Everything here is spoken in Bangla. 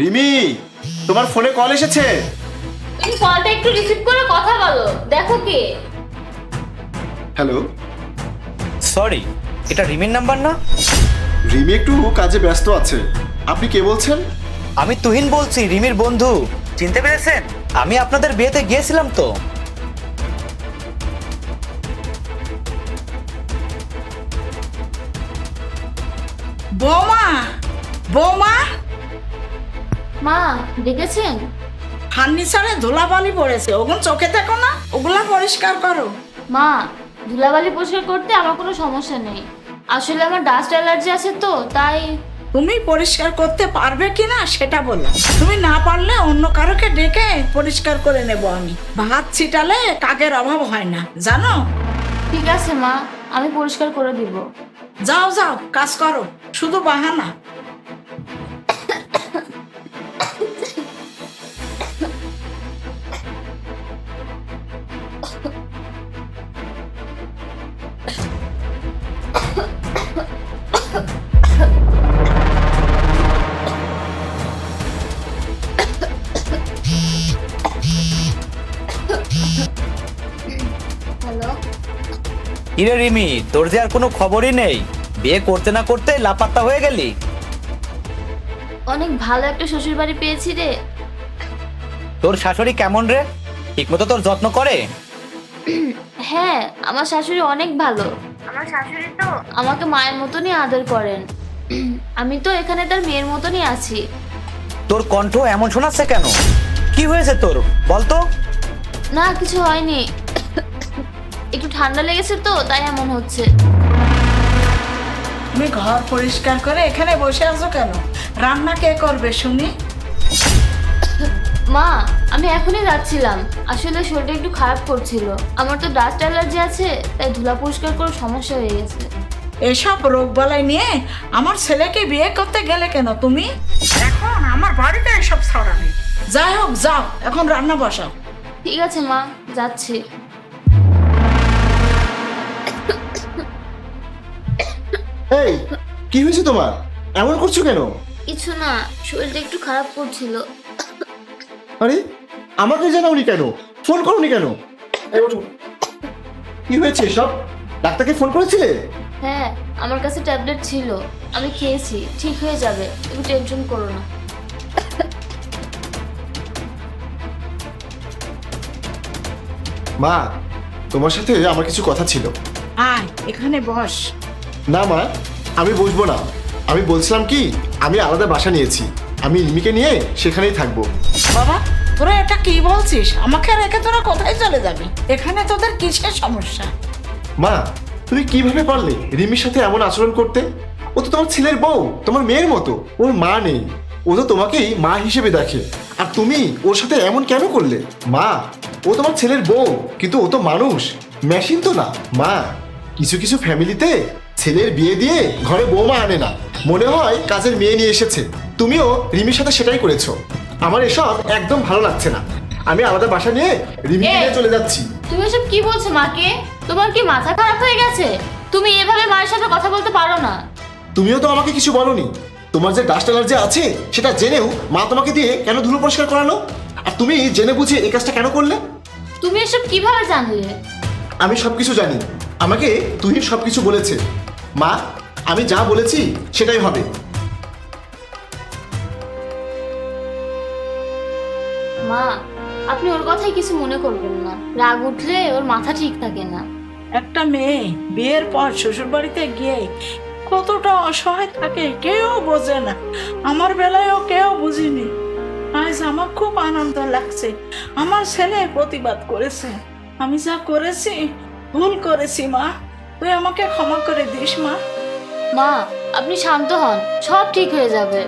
রিমি, তোমার ফোনে কল এসেছে। তুমি কলটা একটু রিসিভ করে কথা বলো, দেখো কে। হ্যালো। সরি, এটা রিমির নাম্বার না? রিমি একটু কাজে ব্যস্ত আছে। আপনি কে বলছেন? আমি তুহিন বলছি, রিমির বন্ধু। চিনতে পেরেছেন? আমি আপনাদের বিয়েতে গিয়েছিলাম তো। বৌমা, বৌমা, মা দেখেছেন? ফার্নিচারে ধুলাবালি পড়েছে, ওগুলো চোখে দেখো না, ওগুলা পরিষ্কার করো। মা, ধুলাবালি পরিষ্কার করতে আমার কোনো সমস্যা নেই। আসলে আমার ডাস্ট অ্যালার্জি আছে তো তাই। তুমি পরিষ্কার করতে পারবে কিনা সেটা বলো। তুমি না পারলে অন্য কারোকে ডেকে পরিষ্কার করে নেব আমি। ভাত ছিটালে কাকের অভাব হয় না, জানো? ঠিক আছে মা, আমি পরিষ্কার করে দিব। যাও যাও, কাজ করো, শুধু বাহানা। হ্যালো। ইরে রিমি, তোর যে আর কোনো খবরই নেই। বিয়ে করতে না করতে লাপাত্তা হয়ে গেলি। অনেক ভালো একটা শ্বশুর বাড়ি পেয়েছি রে। তোর শাশুড়ি কেমন রে? ঠিকমতো তোর যত্ন করে? হ্যাঁ, আমার শাশুড়ি অনেক ভালো। আমার শাশুড়ি তো আমাকে মায়ের মতনই আদর করেন। আমি তো এখানে তার মেয়ের মতনই আছি। তোর কণ্ঠ এমন শোনাচ্ছে কেন? কি হয়েছে তোর, বলতো? না, কিছু হয়নি। একটু ঠান্ডা লেগেছে তো তাই এমন হচ্ছে। তুমি ঘর পরিষ্কার করে এখানে বসে আছো কেন? রান্না কে করবে শুনি? মা, আমি এখনই যাচ্ছিলাম। আসলে শরীরটা একটু খারাপ করছিল। আমার তো ডাস্ট অ্যালার্জি আছে, তাই ধুলা পরিষ্কার করে সমস্যা হয়ে গেছে। এসব রোগ বালাই নিয়ে আমার ছেলেকে বিয়ে করতে গেলে কেন তুমি? এখন আমার বাড়িতে এসব ছড়াবে। যাই হোক, যাও এখন রান্না বসাও। ঠিক আছে মা, যাচ্ছি। এই, কি হয়েছে তোমার? এমন করছো কেন? কিছু না, শরীরটা একটু খারাপ করছিল। আরে, আমাকে জানাওনি কেন? ফোন করোনি কেন? এই ওঠো। কি হয়েছে সব? ডাক্তারকে ফোন করেছিলে? হ্যাঁ, আমার কাছে ট্যাবলেট ছিল, আমি খেয়েছি, ঠিক হয়ে যাবে, তুমি টেনশন করো না। মা, তোমার সাথে আমার কিছু কথা ছিল। আয় এখানে বস। না মা, আমি বসবো না। আমি বলছিলাম কি, আমি আলাদা বাসা নিয়েছি। আমি রিমিকে নিয়ে সেখানেই থাকবো। বাবা, তোরা এটা কি বলছিস? আমাকে রেখে তোরা কোথায় চলে যাবি? এখানে তোদের কিসের সমস্যা? মা, তুমি কিভাবে পারলে রিমির সাথে এমন আচরণ করতে? ও তো তোমার ছেলের বউ, তোমার মেয়ের মতো। ওর মা নেই, ও তো তোমাকেই মা হিসেবে দেখে। আর তুমি ওর সাথে এমন কেন করলে? মা, ও তোমার ছেলের বউ, কিন্তু ও তো মানুষ, মেশিন তো না। মা, কিছু কিছু ফ্যামিলিতে ছেলের বিয়ে দিয়ে ঘরে বৌমা আনে না, মনে হয় কাজের মেয়ে নিয়ে এসেছে। তুমিও রিমির সাথে সেটাই করেছো। আমার এসব একদম ভালো লাগছে না। আমি আলাদা বাসা নিয়ে রিমিকে নিয়ে চলে যাচ্ছি। তুমি এসব কি বলছো মাকে? তোমার কি মাথা খারাপ হয়ে গেছে? তুমি এভাবে মায়ের সাথে কথা বলতে পারো না। তুমিও তো আমাকে কিছু বলনি। তোমার যে ডাস্ট অ্যালার্জি আছে সেটা জেনেও মা তোমাকে দিয়ে কেন ধুলো পরিষ্কার করালো? আর তুমি জেনে বুঝে এই কাজটা কেন করলে? তুমি এসব কিভাবে জানলে? আমি সবকিছু জানি। আমাকে তুহিন সবকিছু বলেছে। মা, আমি যা বলেছি সেটাই হবে। মা, আপনি ওর কথাই কিছু মনে করবেন না। রাগ উঠলে ওর মাথা ঠিক থাকে না। একটা মেয়ে বিয়ের পর শ্বশুর বাড়িতে গিয়ে কতটা অসহায় থাকে কেউ বোঝে না। আমার বেলায়ও কেউ বুঝিনি। আজ আমার খুব আনন্দ লাগছে, আমার ছেলে প্রতিবাদ করেছে। আমি যা করেছি ভুল করেছি মা, তুই আমাকে ক্ষমা করে দিস মা। মা, আপনি শান্ত হন, সব ঠিক হয়ে যাবে।